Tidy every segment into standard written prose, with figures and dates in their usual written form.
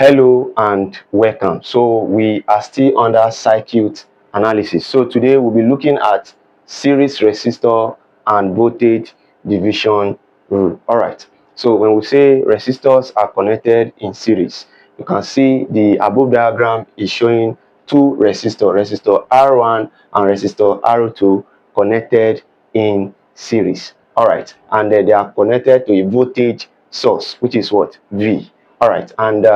Hello and welcome. So we are still under circuit analysis. So today we'll be looking at series resistor and voltage division rule. All right. So when we say resistors are connected in series, you can see the above diagram is showing two resistor R1 and resistor R2 connected in series. All right, and they are connected to a voltage source, which is what? V. All right, and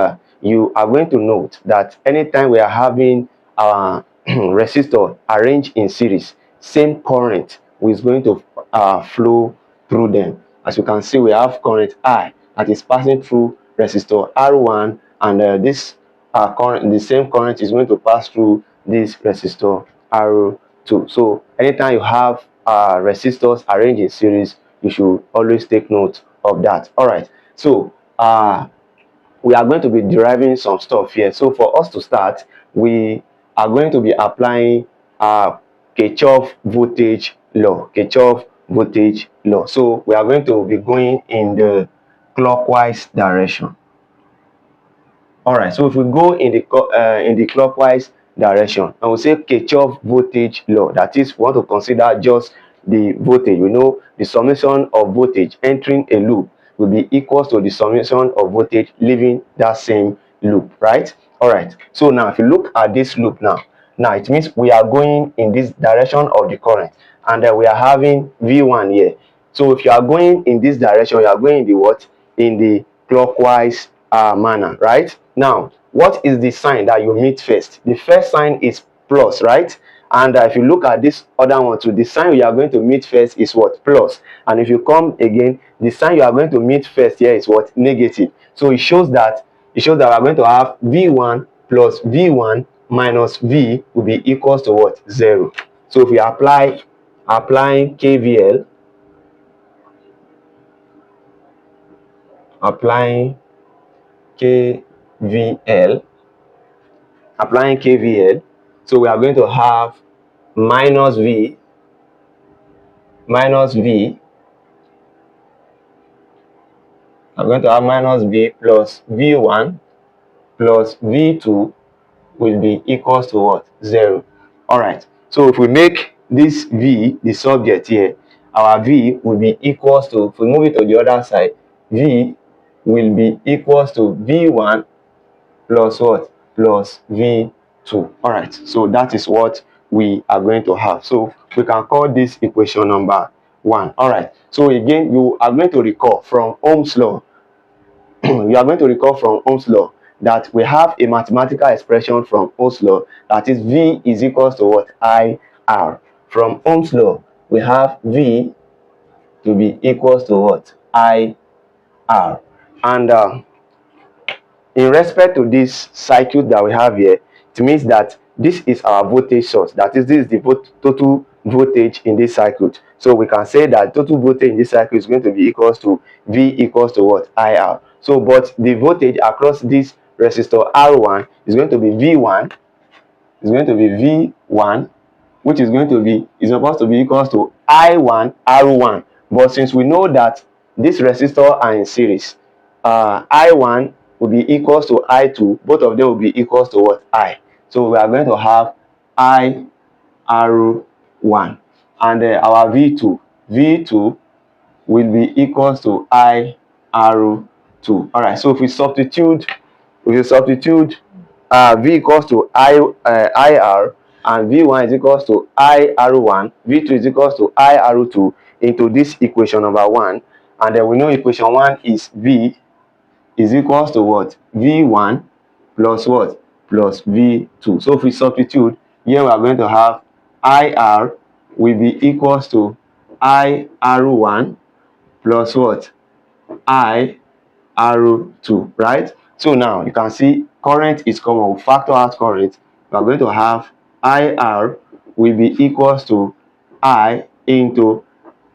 you are going to note that anytime we are having our resistor arranged in series, same current is going to flow through them. As you can see, we have current I that is passing through resistor R1, and this current, the same current is going to pass through this resistor R2. So anytime you have resistors arranged in series, you should always take note of that. All right, so we are going to be deriving some stuff here. So for us to start, we are going to be applying Kirchhoff voltage law. Kirchhoff voltage law. So we are going to be going in the clockwise direction. All right. So if we go in the clockwise direction, and we say Kirchhoff voltage law, that is, we want to consider just the voltage. We know the summation of voltage entering a loop will be equal to the summation of voltage leaving that same loop, right? All right. So now if you look at this loop now it means we are going in this direction of the current, and we are having V1 here. So if you are going in this direction, you are going in the what? In the clockwise manner, right? Now, what is the sign that you meet first? The first sign is plus, right? And if you look at this other one too, the sign you are going to meet first is what? Plus. And if you come again, the sign you are going to meet first here is what? Negative. So it shows that we are going to have V1 plus V1 minus V will be equals to what? 0. So if we applying KVL, applying KVL, so we are going to have minus V I'm going to have minus V plus V1 plus V2 will be equals to what? 0. All right. So if we make this V the subject here, our V will be equals to, if we move it to the other side, V will be equals to V1 plus what? Plus V2. All right. So that is what we are going to have. So we can call this equation number 1. All right. So again, you are going to recall from Ohm's law. You are going to recall from Ohm's law that we have a mathematical expression from Ohm's law, that is V is equals to what? IR. From Ohm's law, we have V to be equals to what? IR. And in respect to this circuit that we have here, it means that this is our voltage source. That is, this is the total voltage in this circuit. So we can say that total voltage in this circuit is going to be equals to V equals to what? IR. So, but the voltage across this resistor R1 is going to be V1. Is going to be V1, which is going to be supposed to be equals to I1 R1. But since we know that this resistor are in series, I1 will be equals to I2. Both of them will be equals to what? I. So we are going to have I R1, and our V2 will be equals to I R2. All right. So if we substitute, V equals to IR, and V1 is equals to IR1, V2 is equals to IR2 into this equation number 1, and then we know equation 1 is V is equals to what? V1 plus what? Plus V2. So if we substitute, here we are going to have IR will be equals to IR1 plus what? IR2, right? So now you can see current is common. We factor out current. We are going to have IR will be equals to I into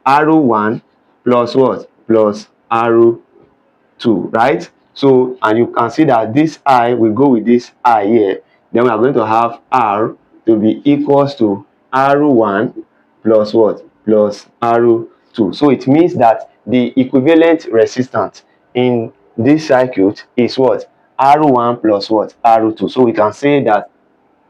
R1 plus what? Plus R2, right? So, and you can see that this I will go with this I here. Then we are going to have R to be equals to R1 plus what? Plus R2. So it means that the equivalent resistance in this circuit is what? R1 plus what? R2. So we can say that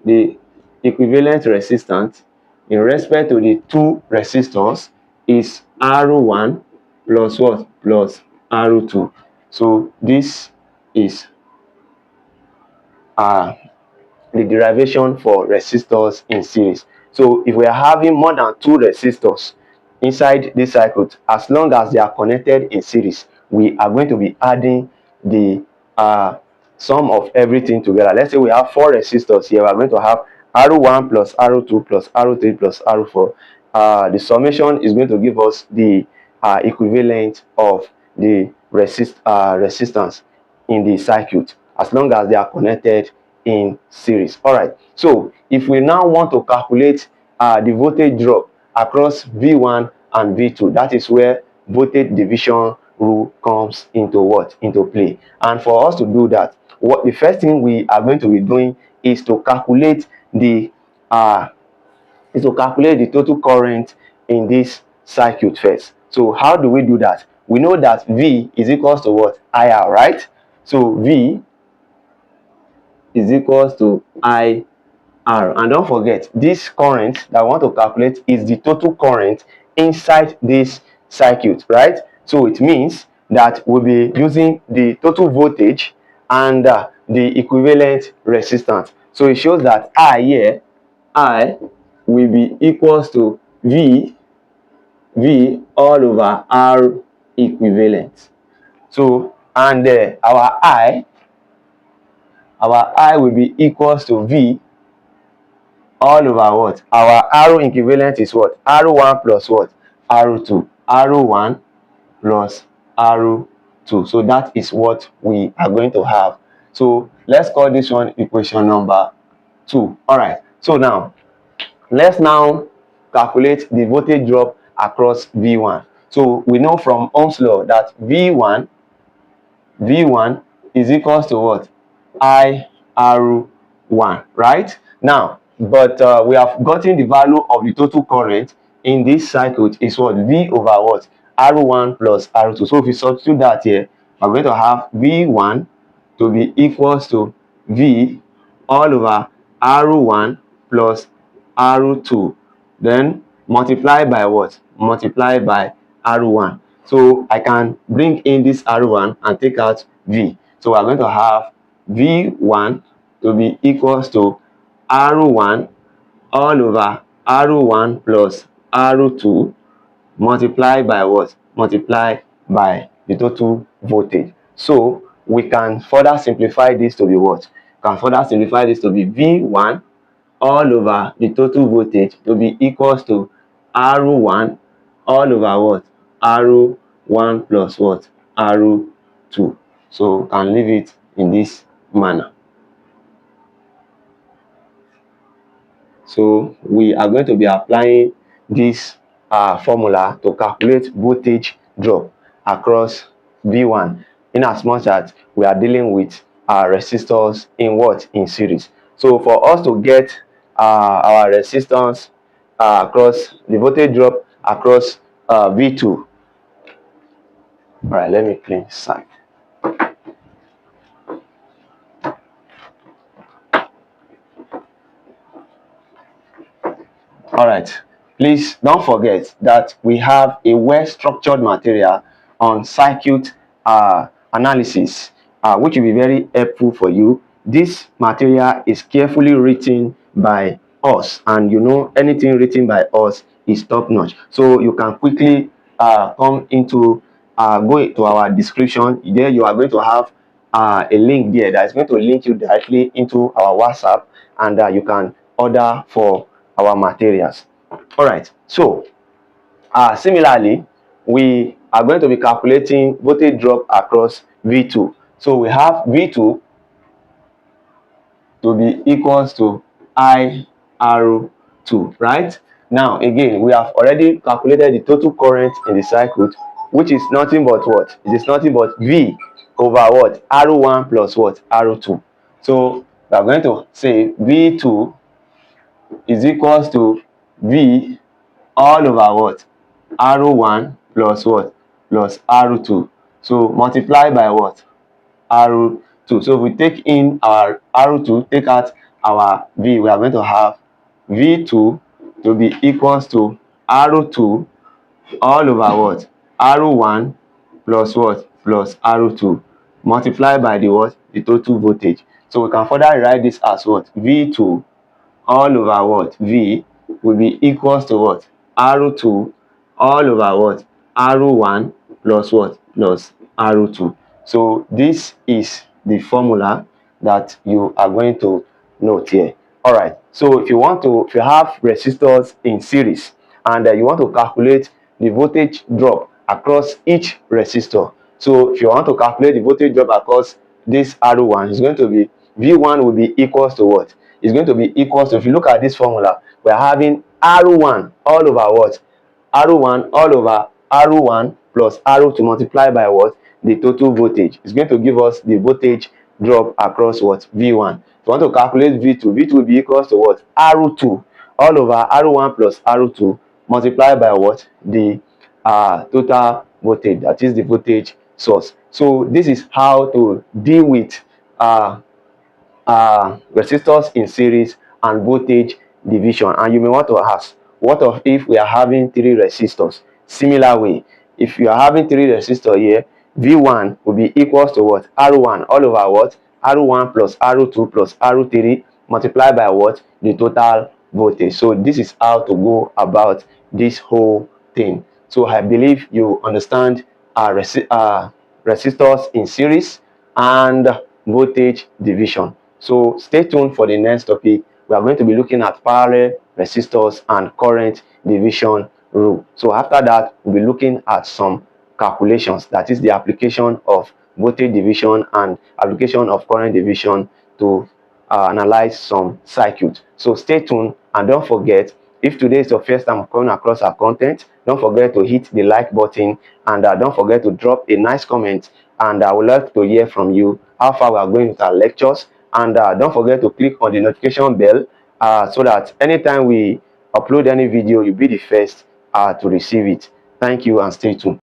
the equivalent resistance in respect to the two resistors is R1 plus what? Plus R2. So this is the derivation for resistors in series. So if we are having more than two resistors inside this circuit, as long as they are connected in series, we are going to be adding the sum of everything together. Let's say we have four resistors here. We are going to have R1 plus R2 plus R3 plus R4. The summation is going to give us the equivalent of the resistance in the circuit, as long as they are connected in series. All right, so if we now want to calculate the voltage drop across V1 and V2, that is where voltage division rule comes into what? Into play. And for us to do that, what the first thing we are going to be doing is to calculate the total current in this circuit first. So how do we do that? We know that V is equals to what? IR, right? So V is equals to IR. And don't forget, this current that I want to calculate is the total current inside this circuit, right? So it means that we'll be using the total voltage and the equivalent resistance. So it shows that I will be equals to V all over R equivalent. So, and our I will be equals to V all over what? Our R equivalent is what? R1 plus what? R2. R1 plus R2. So that is what we are going to have. So let's call this one equation number 2. All right. So now let's now calculate the voltage drop across V1. So we know from Ohm's law that V1 is equals to what? IR1, right? Now, but we have gotten the value of the total current in this circuit is what? V over what? R1 plus R2. So if we substitute that here, we're going to have V1 to be equals to V all over R1 plus R2. Then multiply by what? Multiply by R1. So I can bring in this R1 and take out V. So we're going to have V1 to be equals to R1 all over R1 plus R2 multiply by what? Multiply by the total voltage. So we can further simplify this to be what? Can further simplify this to be V1 all over the total voltage to be equals to R1 all over what? R1 plus what? R2. So can leave it in this manner. So we are going to be applying this formula to calculate voltage drop across V1, in as much as we are dealing with resistors in what? In series. So for us to get our resistance across the voltage drop across V2. All right, let me clean side. All right, please don't forget that we have a well-structured material on circuit analysis, which will be very helpful for you. This material is carefully written by us, and you know anything written by us is top-notch. So you can quickly come into go to our description. There you are going to have a link there that is going to link you directly into our WhatsApp, and you can order for our materials. All right, so similarly we are going to be calculating voltage drop across V2. So we have V2 to be equals to IR2, right? Now again, we have already calculated the total current in the circuit, which is nothing but what? It is nothing but V over what? R1 plus what? R2. So we are going to say V2 is equals to V all over what? R1 plus what? Plus R2. So multiply by what? R2. 2. So if we take in our R2, take out our V, we are going to have V2 to be equals to R2 all over what? R1 plus what? Plus R2 multiplied by the what? The total voltage. So we can further write this as what? V2 all over what? V will be equals to what? R2 all over what? R1 plus what? Plus R2. So this is the formula that you are going to note here. All right. So if you have resistors in series and you want to calculate the voltage drop across each resistor. So if you want to calculate the voltage drop across this R1, it's going to be V1 will be equals to what? It's going to be equals to, if you look at this formula, we're having R1 all over what? R1 all over R1 plus R2 multiplied by what? The total voltage. It's going to give us the voltage drop across what? V1. If you want to calculate V2, V2 will be equals to what? R2 all over R1 plus R2 multiplied by what? The total voltage, that is the voltage source. So this is how to deal with resistors in series and voltage division. And you may want to ask, what of if we are having 3 resistors? Similar way, if you are having 3 resistors here, V1 will be equals to what? R1 all over what? R1 plus R2 plus R3 multiplied by what? The total voltage. So this is how to go about this whole thing. So I believe you understand resistors in series and voltage division. So stay tuned for the next topic. We are going to be looking at parallel resistors and current division rule. So after that, we'll be looking at some calculations, that is the application of voltage division and application of current division to analyze some circuits. So stay tuned, and don't forget, if today is your first time coming across our content, don't forget to hit the like button, and don't forget to drop a nice comment, and I would love to hear from you how far we are going with our lectures. And don't forget to click on the notification bell so that anytime we upload any video, you'll be the first to receive it. Thank you, and stay tuned.